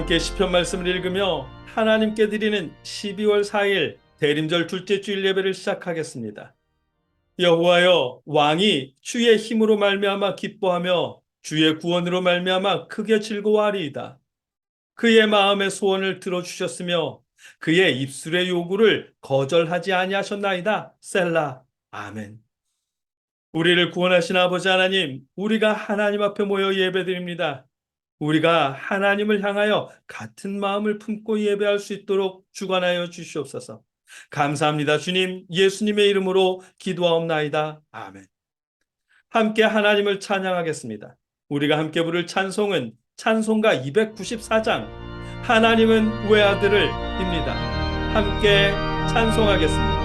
함께 시편 말씀을 읽으며 하나님께 드리는 12월 4일 대림절 둘째 주일 예배를 시작하겠습니다. 여호와여, 왕이 주의 힘으로 말미암아 기뻐하며 주의 구원으로 말미암아 크게 즐거워하리이다. 그의 마음의 소원을 들어주셨으며 그의 입술의 요구를 거절하지 아니하셨나이다. 셀라. 아멘. 우리를 구원하신 아버지 하나님, 우리가 하나님 앞에 모여 예배드립니다. 우리가 하나님을 향하여 같은 마음을 품고 예배할 수 있도록 주관하여 주시옵소서. 감사합니다. 주님, 예수님의 이름으로 기도하옵나이다. 아멘. 함께 하나님을 찬양하겠습니다. 우리가 함께 부를 찬송은 찬송가 294장 하나님은 외아들을입니다. 함께 찬송하겠습니다.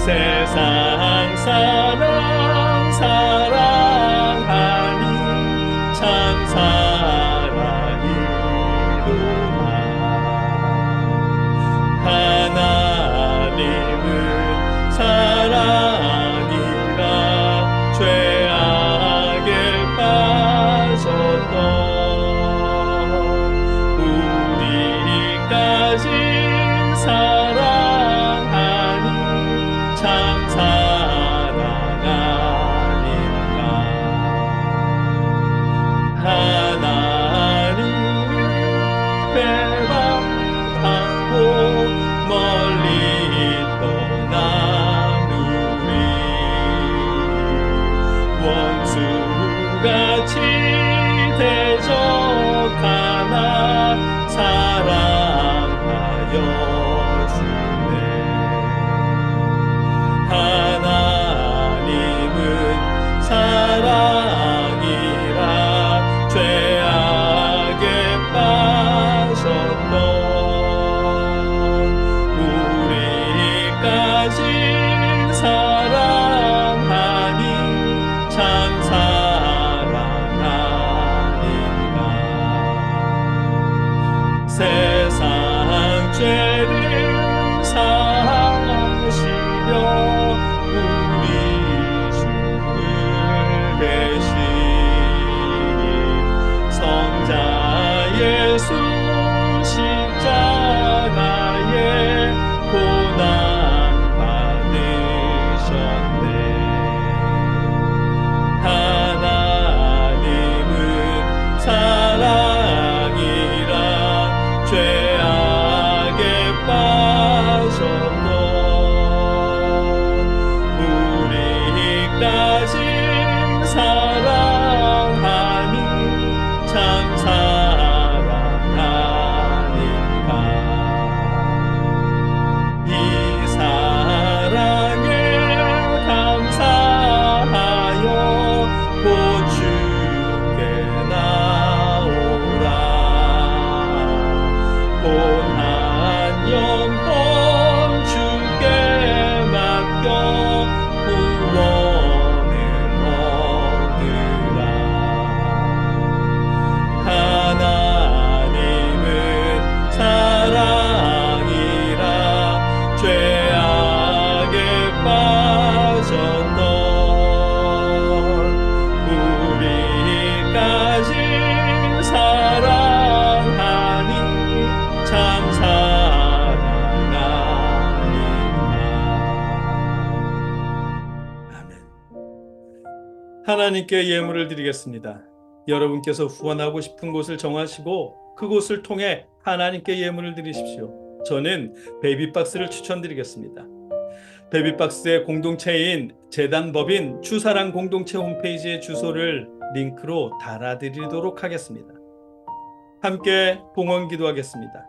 세상 사랑 사랑하니 참 사랑이로다. 하나님은 사랑이라 죄악에 빠졌던 우리까지 사랑하니 참 사랑 아닌가. 하나님을 배반하고 멀리 떠난 우리 원수같이 대적하나 사랑하여 주네. 하나님은 사랑이라 죄악에 빠졌던 우리까지 사랑하니 참 사랑 아닌가. 세상 죄를 사하시려 우리 죽을 대신 성자 예수 십자가에 고난 받으셨네. 하나님은 사랑이라 죄악에 빠졌던 우리까지 사랑하니 참 사랑 아닌가. 이 사랑에 감사하여 곧 주께 나오라. 본한 영혼 주께 맡겨 구원을 얻으라. 하나님은 사랑이라 죄악에 빠졌던 우리까지 사랑하니 참 사랑 아닌가. 아멘. 하나님께 예물을 드리겠습니다. 여러분께서 후원하고 싶은 곳을 정하시고 그곳을 통해 하나님께 예물을 드리십시오. 저는 베이비박스를 추천드리겠습니다. 베이비박스의 공동체인 재단법인 주사랑 공동체 홈페이지의 주소를 링크로 달아드리도록 하겠습니다. 함께 봉헌 기도하겠습니다.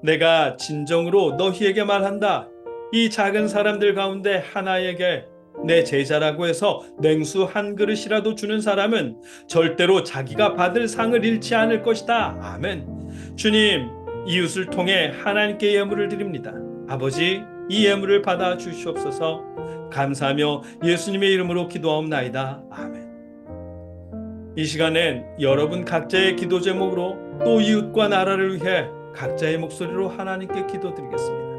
내가 진정으로 너희에게 말한다. 이 작은 사람들 가운데 하나에게 내 제자라고 해서 냉수 한 그릇이라도 주는 사람은 절대로 자기가 받을 상을 잃지 않을 것이다. 아멘. 주님, 이웃을 통해 하나님께 예물을 드립니다. 아버지, 이 예물을 받아 주시옵소서. 감사하며 예수님의 이름으로 기도하옵나이다. 아멘. 이 시간엔 여러분 각자의 기도 제목으로 또 이웃과 나라를 위해 각자의 목소리로 하나님께 기도드리겠습니다.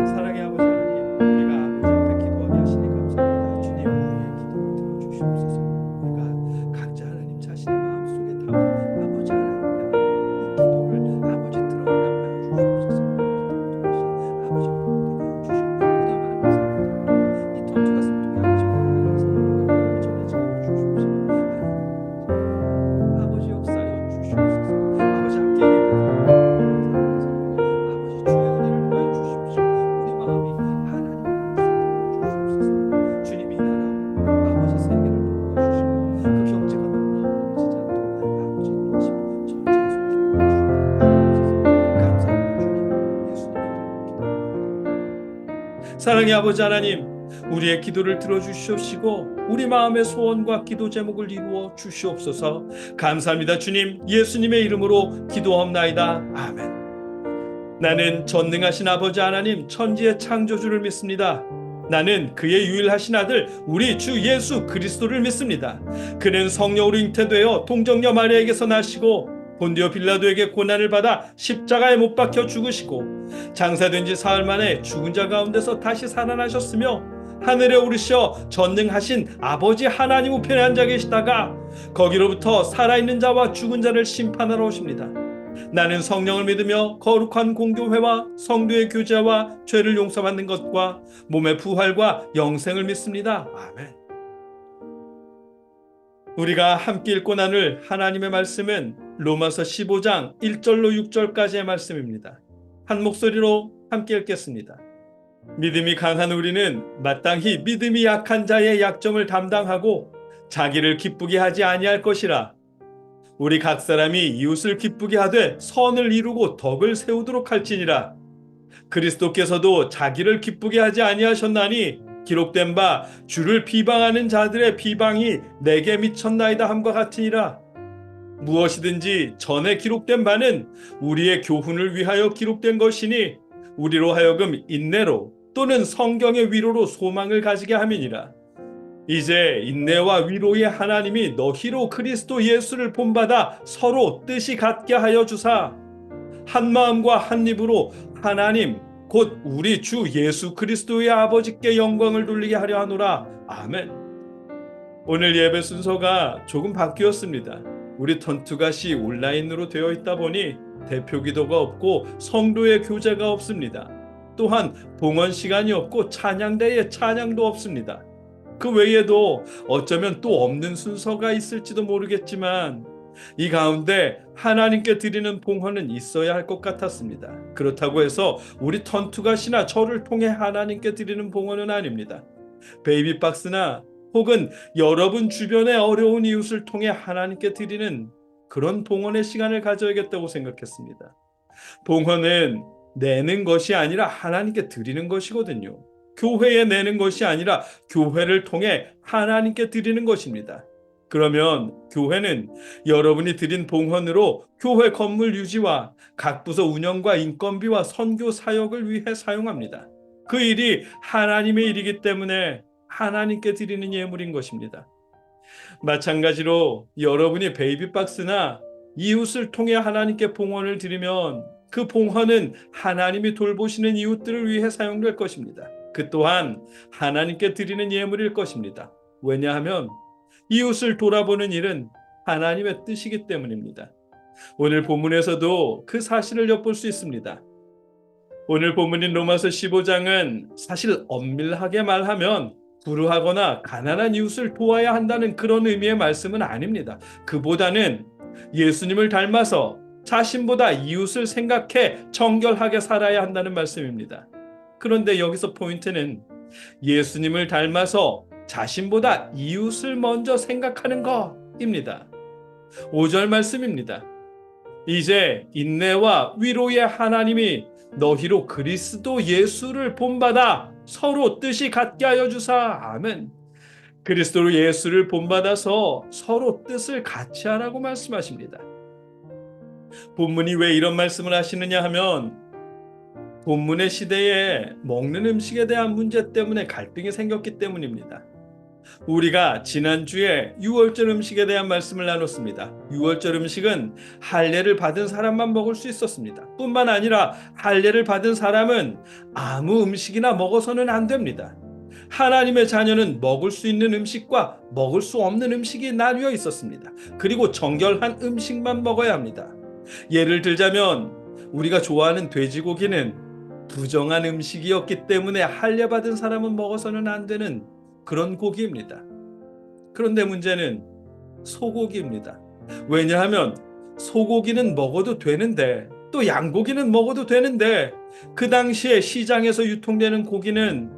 사랑의 아버지 하나님, 우리가 아버지 앞에 기도하게 하시니 감사합니다. 주님, 우리의 기도를 들어주시옵소서. 우리가 각자 하나님 자신의 마음속에 담은 아버지 하나님, 이 기도를 아버지 들어 갚아 주시옵소서. 아버지 우리가 주시고 보다 많은 사람들 이 터투 가슴 통해 아버지 많은 사람들 전해지게 주시옵소서. 아버지 역사여 주시옵소서. 아버지 함께 아버지 주의 은혜를 더해 주십시오. 우리 마음이 하나님의 말씀을 주시옵소서. 주님이 나라 아버지 세계를 바꿔주시고 그 경제가 놀라워지지 않도록 아버지 인도하시고 전쟁 속에 주시옵소서. 감사합니다. 주님 예수님의 기도합니다. 사랑의 아버지 하나님, 우리의 기도를 들어주시옵시고 우리 마음의 소원과 기도 제목을 이루어 주시옵소서. 감사합니다. 주님 예수님의 이름으로 기도하옵나이다. 아멘. 나는 전능하신 아버지 하나님 천지의 창조주를 믿습니다. 나는 그의 유일하신 아들 우리 주 예수 그리스도를 믿습니다. 그는 성령으로 잉태되어 동정녀 마리아에게서 나시고 본디오 빌라도에게 고난을 받아 십자가에 못 박혀 죽으시고 장사된 지 사흘 만에 죽은 자 가운데서 다시 살아나셨으며 하늘에 오르셔 전능하신 아버지 하나님 우편에 앉아 계시다가 거기로부터 살아있는 자와 죽은 자를 심판하러 오십니다. 나는 성령을 믿으며 거룩한 공교회와 성도의 교제와 죄를 용서받는 것과 몸의 부활과 영생을 믿습니다. 아멘. 우리가 함께 읽고 나눌 하나님의 말씀은 로마서 15장 1절로 6절까지의 말씀입니다. 한 목소리로 함께 읽겠습니다. 믿음이 강한 우리는 마땅히 믿음이 약한 자의 약점을 담당하고 자기를 기쁘게 하지 아니할 것이라. 우리 각 사람이 이웃을 기쁘게 하되 선을 이루고 덕을 세우도록 할지니라. 그리스도께서도 자기를 기쁘게 하지 아니하셨나니 기록된 바 주를 비방하는 자들의 비방이 내게 미쳤나이다 함과 같으니라. 무엇이든지 전에 기록된 바는 우리의 교훈을 위하여 기록된 것이니 우리로 하여금 인내로 또는 성경의 위로로 소망을 가지게 함이니라. 이제 인내와 위로의 하나님이 너희로 그리스도 예수를 본받아 서로 뜻이 같게 하여 주사 한 마음과 한 입으로 하나님 곧 우리 주 예수 그리스도의 아버지께 영광을 돌리게 하려 하노라. 아멘. 오늘 예배 순서가 조금 바뀌었습니다. 우리 턴투갓이 온라인으로 되어 있다 보니 대표 기도가 없고 성도의 교제가 없습니다. 또한 봉헌 시간이 없고 찬양대에 찬양도 없습니다. 그 외에도 어쩌면 또 없는 순서가 있을지도 모르겠지만 이 가운데 하나님께 드리는 봉헌은 있어야 할 것 같았습니다. 그렇다고 해서 우리 턴투갓이나 저를 통해 하나님께 드리는 봉헌은 아닙니다. 베이비박스나 혹은 여러분 주변의 어려운 이웃을 통해 하나님께 드리는 그런 봉헌의 시간을 가져야겠다고 생각했습니다. 봉헌은 내는 것이 아니라 하나님께 드리는 것이거든요. 교회에 내는 것이 아니라 교회를 통해 하나님께 드리는 것입니다. 그러면 교회는 여러분이 드린 봉헌으로 교회 건물 유지와 각 부서 운영과 인건비와 선교 사역을 위해 사용합니다. 그 일이 하나님의 일이기 때문에 하나님께 드리는 예물인 것입니다. 마찬가지로 여러분이 베이비박스나 이웃을 통해 하나님께 봉헌을 드리면 그 봉헌은 하나님이 돌보시는 이웃들을 위해 사용될 것입니다. 그 또한 하나님께 드리는 예물일 것입니다. 왜냐하면 이웃을 돌아보는 일은 하나님의 뜻이기 때문입니다. 오늘 본문에서도 그 사실을 엿볼 수 있습니다. 오늘 본문인 로마서 15장은 사실 엄밀하게 말하면 불우하거나 가난한 이웃을 도와야 한다는 그런 의미의 말씀은 아닙니다. 그보다는 예수님을 닮아서 자신보다 이웃을 생각해 정결하게 살아야 한다는 말씀입니다. 그런데 여기서 포인트는 예수님을 닮아서 자신보다 이웃을 먼저 생각하는 것입니다. 5절 말씀입니다. 이제 인내와 위로의 하나님이 너희로 그리스도 예수를 본받아 서로 뜻이 같게 하여 주사. 아멘. 그리스도 예수를 본받아서 서로 뜻을 같이 하라고 말씀하십니다. 본문이 왜 이런 말씀을 하시느냐 하면 본문의 시대에 먹는 음식에 대한 문제 때문에 갈등이 생겼기 때문입니다. 우리가 지난주에 유월절 음식에 대한 말씀을 나눴습니다. 유월절 음식은 할례를 받은 사람만 먹을 수 있었습니다. 뿐만 아니라 할례를 받은 사람은 아무 음식이나 먹어서는 안 됩니다. 하나님의 자녀는 먹을 수 있는 음식과 먹을 수 없는 음식이 나뉘어 있었습니다. 그리고 정결한 음식만 먹어야 합니다. 예를 들자면 우리가 좋아하는 돼지고기는 부정한 음식이었기 때문에 할례 받은 사람은 먹어서는 안 되는 그런 고기입니다. 그런데 문제는 소고기입니다. 왜냐하면 소고기는 먹어도 되는데 또 양고기는 먹어도 되는데 그 당시에 시장에서 유통되는 고기는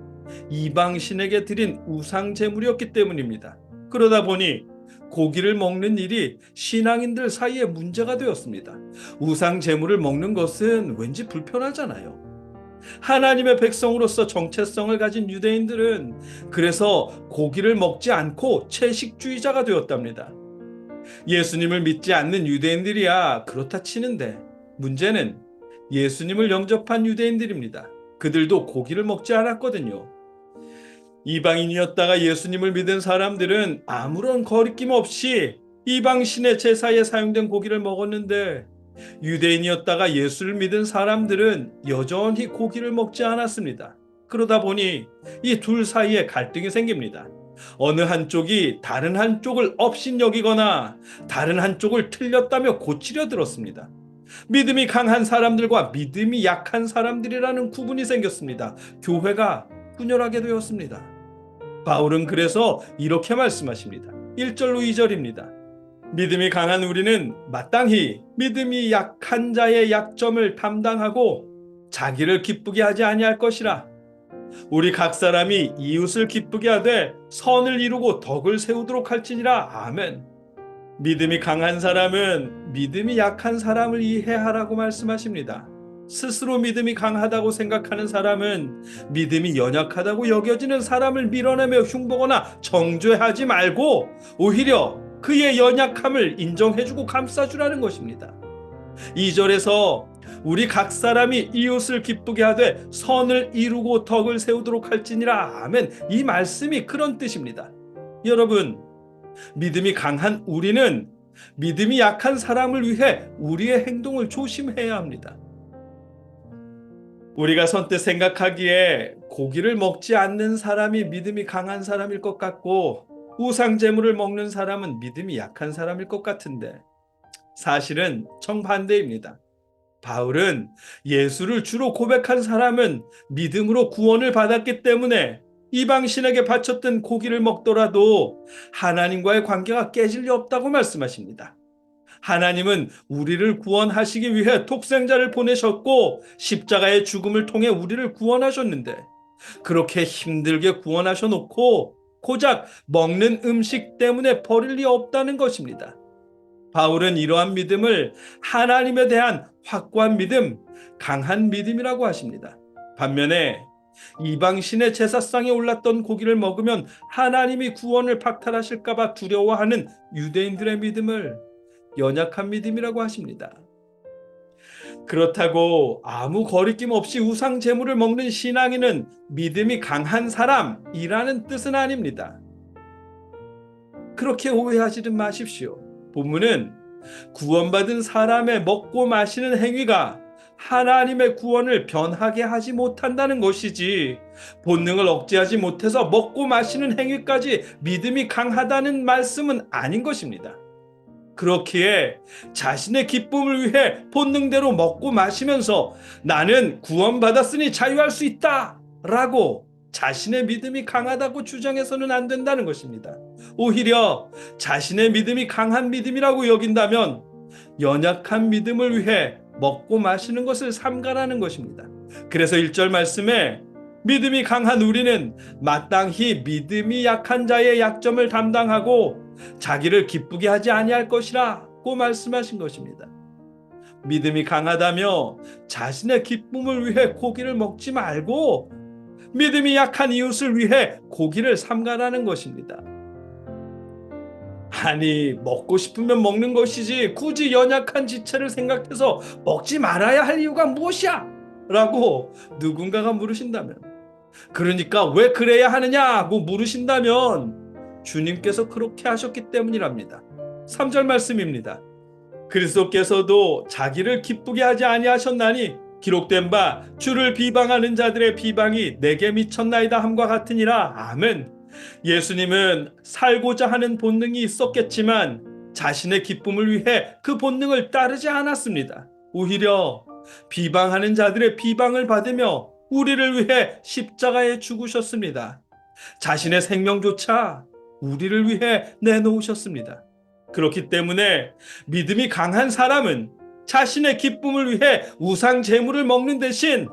이방신에게 드린 우상 제물이었기 때문입니다. 그러다 보니 고기를 먹는 일이 신앙인들 사이에 문제가 되었습니다. 우상 제물을 먹는 것은 왠지 불편하잖아요. 하나님의 백성으로서 정체성을 가진 유대인들은 그래서 고기를 먹지 않고 채식주의자가 되었답니다. 예수님을 믿지 않는 유대인들이야 그렇다 치는데 문제는 예수님을 영접한 유대인들입니다. 그들도 고기를 먹지 않았거든요. 이방인이었다가 예수님을 믿은 사람들은 아무런 거리낌 없이 이방신의 제사에 사용된 고기를 먹었는데 유대인이었다가 예수를 믿은 사람들은 여전히 고기를 먹지 않았습니다. 그러다 보니 이 둘 사이에 갈등이 생깁니다. 어느 한쪽이 다른 한쪽을 업신여기거나 다른 한쪽을 틀렸다며 고치려 들었습니다. 믿음이 강한 사람들과 믿음이 약한 사람들이라는 구분이 생겼습니다. 교회가 분열하게 되었습니다. 바울은 그래서 이렇게 말씀하십니다. 1절로 2절입니다. 믿음이 강한 우리는 마땅히 믿음이 약한 자의 약점을 담당하고 자기를 기쁘게 하지 아니할 것이라. 우리 각 사람이 이웃을 기쁘게 하되 선을 이루고 덕을 세우도록 할지니라. 아멘. 믿음이 강한 사람은 믿음이 약한 사람을 이해하라고 말씀하십니다. 스스로 믿음이 강하다고 생각하는 사람은 믿음이 연약하다고 여겨지는 사람을 밀어내며 흉보거나 정죄하지 말고 오히려 그의 연약함을 인정해주고 감싸주라는 것입니다. 2절에서 우리 각 사람이 이웃을 기쁘게 하되 선을 이루고 덕을 세우도록 할지니라. 아멘. 이 말씀이 그런 뜻입니다. 여러분, 믿음이 강한 우리는 믿음이 약한 사람을 위해 우리의 행동을 조심해야 합니다. 우리가 선뜻 생각하기에 고기를 먹지 않는 사람이 믿음이 강한 사람일 것 같고 우상 제물을 먹는 사람은 믿음이 약한 사람일 것 같은데 사실은 정반대입니다. 바울은 예수를 주로 고백한 사람은 믿음으로 구원을 받았기 때문에 이방신에게 바쳤던 고기를 먹더라도 하나님과의 관계가 깨질 리 없다고 말씀하십니다. 하나님은 우리를 구원하시기 위해 독생자를 보내셨고 십자가의 죽음을 통해 우리를 구원하셨는데 그렇게 힘들게 구원하셔놓고 고작 먹는 음식 때문에 버릴 리 없다는 것입니다. 바울은 이러한 믿음을 하나님에 대한 확고한 믿음, 강한 믿음이라고 하십니다. 반면에 이방신의 제사상에 올랐던 고기를 먹으면 하나님이 구원을 박탈하실까 봐 두려워하는 유대인들의 믿음을 연약한 믿음이라고 하십니다. 그렇다고 아무 거리낌 없이 우상 제물을 먹는 신앙인은 믿음이 강한 사람이라는 뜻은 아닙니다. 그렇게 오해하지는 마십시오. 본문은 구원받은 사람의 먹고 마시는 행위가 하나님의 구원을 변하게 하지 못한다는 것이지 본능을 억제하지 못해서 먹고 마시는 행위까지 믿음이 강하다는 말씀은 아닌 것입니다. 그렇기에 자신의 기쁨을 위해 본능대로 먹고 마시면서 나는 구원받았으니 자유할 수 있다 라고 자신의 믿음이 강하다고 주장해서는 안 된다는 것입니다. 오히려 자신의 믿음이 강한 믿음이라고 여긴다면 연약한 믿음을 위해 먹고 마시는 것을 삼가라는 것입니다. 그래서 1절 말씀에 믿음이 강한 우리는 마땅히 믿음이 약한 자의 약점을 담당하고 자기를 기쁘게 하지 아니할 것이라고 말씀하신 것입니다. 믿음이 강하다며 자신의 기쁨을 위해 고기를 먹지 말고 믿음이 약한 이웃을 위해 고기를 삼가라는 것입니다. 아니, 먹고 싶으면 먹는 것이지 굳이 연약한 지체를 생각해서 먹지 말아야 할 이유가 무엇이야? 라고 누군가가 물으신다면, 그러니까 왜 그래야 하느냐고 물으신다면 주님께서 그렇게 하셨기 때문이랍니다. 3절 말씀입니다. 그리스도께서도 자기를 기쁘게 하지 아니하셨나니 기록된 바 주를 비방하는 자들의 비방이 내게 미쳤나이다 함과 같으니라. 아멘. 예수님은 살고자 하는 본능이 있었겠지만 자신의 기쁨을 위해 그 본능을 따르지 않았습니다. 오히려 비방하는 자들의 비방을 받으며 우리를 위해 십자가에 죽으셨습니다. 자신의 생명조차 우리를 위해 내놓으셨습니다. 그렇기 때문에 믿음이 강한 사람은 자신의 기쁨을 위해 우상 제물을 먹는 대신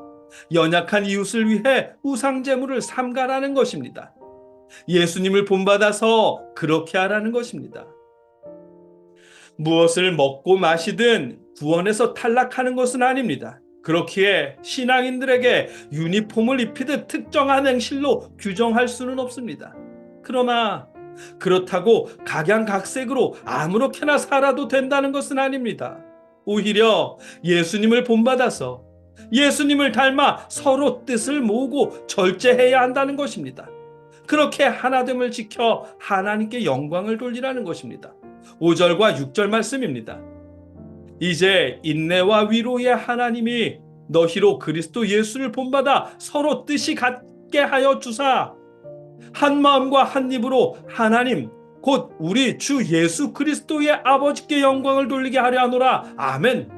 연약한 이웃을 위해 우상 제물을 삼가라는 것입니다. 예수님을 본받아서 그렇게 하라는 것입니다. 무엇을 먹고 마시든 구원에서 탈락하는 것은 아닙니다. 그렇기에 신앙인들에게 유니폼을 입히듯 특정한 행실로 규정할 수는 없습니다. 그러나 그렇다고 각양각색으로 아무렇게나 살아도 된다는 것은 아닙니다. 오히려 예수님을 본받아서 예수님을 닮아 서로 뜻을 모으고 절제해야 한다는 것입니다. 그렇게 하나됨을 지켜 하나님께 영광을 돌리라는 것입니다. 5절과 6절 말씀입니다. 이제 인내와 위로의 하나님이 너희로 그리스도 예수를 본받아 서로 뜻이 같게 하여 주사 한 마음과 한 입으로 하나님 곧 우리 주 예수 그리스도의 아버지께 영광을 돌리게 하려 하노라. 아멘.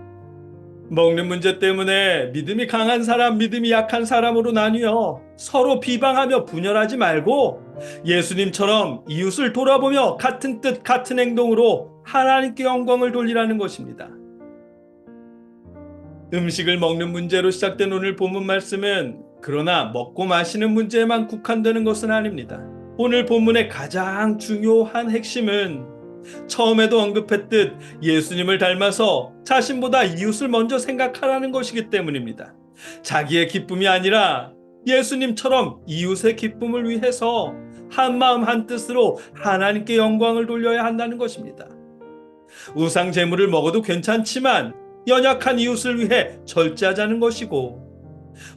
먹는 문제 때문에 믿음이 강한 사람, 믿음이 약한 사람으로 나뉘어 서로 비방하며 분열하지 말고 예수님처럼 이웃을 돌아보며 같은 뜻, 같은 행동으로 하나님께 영광을 돌리라는 것입니다. 음식을 먹는 문제로 시작된 오늘 본문 말씀은 그러나 먹고 마시는 문제에만 국한되는 것은 아닙니다. 오늘 본문의 가장 중요한 핵심은 처음에도 언급했듯 예수님을 닮아서 자신보다 이웃을 먼저 생각하라는 것이기 때문입니다. 자기의 기쁨이 아니라 예수님처럼 이웃의 기쁨을 위해서 한 마음 한 뜻으로 하나님께 영광을 돌려야 한다는 것입니다. 우상 제물을 먹어도 괜찮지만 연약한 이웃을 위해 절제하자는 것이고,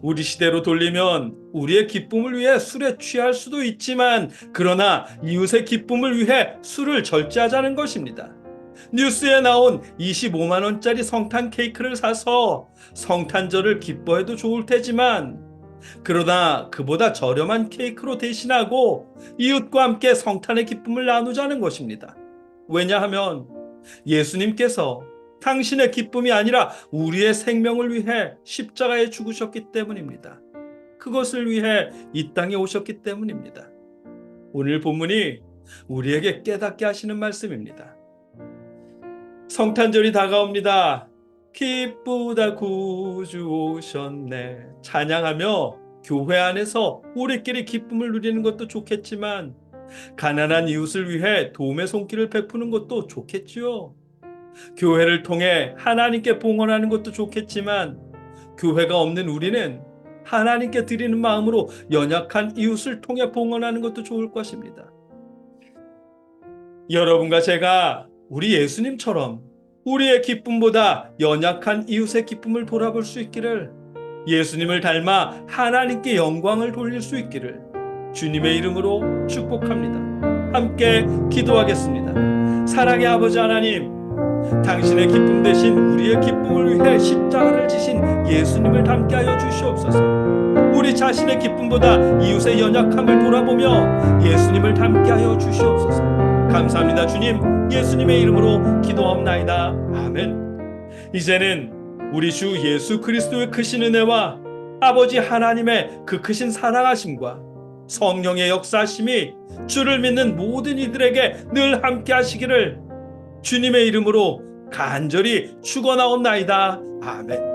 우리 시대로 돌리면 우리의 기쁨을 위해 술에 취할 수도 있지만 그러나 이웃의 기쁨을 위해 술을 절제하자는 것입니다. 뉴스에 나온 25만 원짜리 성탄 케이크를 사서 성탄절을 기뻐해도 좋을 테지만 그러나 그보다 저렴한 케이크로 대신하고 이웃과 함께 성탄의 기쁨을 나누자는 것입니다. 왜냐하면 예수님께서 당신의 기쁨이 아니라 우리의 생명을 위해 십자가에 죽으셨기 때문입니다. 그것을 위해 이 땅에 오셨기 때문입니다. 오늘 본문이 우리에게 깨닫게 하시는 말씀입니다. 성탄절이 다가옵니다. 기쁘다 구주 오셨네. 찬양하며 교회 안에서 우리끼리 기쁨을 누리는 것도 좋겠지만 가난한 이웃을 위해 도움의 손길을 베푸는 것도 좋겠지요. 교회를 통해 하나님께 봉헌하는 것도 좋겠지만 교회가 없는 우리는 하나님께 드리는 마음으로 연약한 이웃을 통해 봉헌하는 것도 좋을 것입니다. 여러분과 제가 우리 예수님처럼 우리의 기쁨보다 연약한 이웃의 기쁨을 돌아볼 수 있기를, 예수님을 닮아 하나님께 영광을 돌릴 수 있기를 주님의 이름으로 축복합니다. 함께 기도하겠습니다. 사랑의 아버지 하나님, 당신의 기쁨 대신 우리의 기쁨을 위해 십자가를 지신 예수님을 닮게 하여 주시옵소서. 우리 자신의 기쁨보다 이웃의 연약함을 돌아보며 예수님을 닮게 하여 주시옵소서. 감사합니다. 주님, 예수님의 이름으로 기도하옵나이다. 아멘. 이제는 우리 주 예수 그리스도의 크신 은혜와 아버지 하나님의 그 크신 사랑하심과 성령의 역사하심이 주를 믿는 모든 이들에게 늘 함께 하시기를 주님의 이름으로 간절히 축원하옵나이다. 아멘.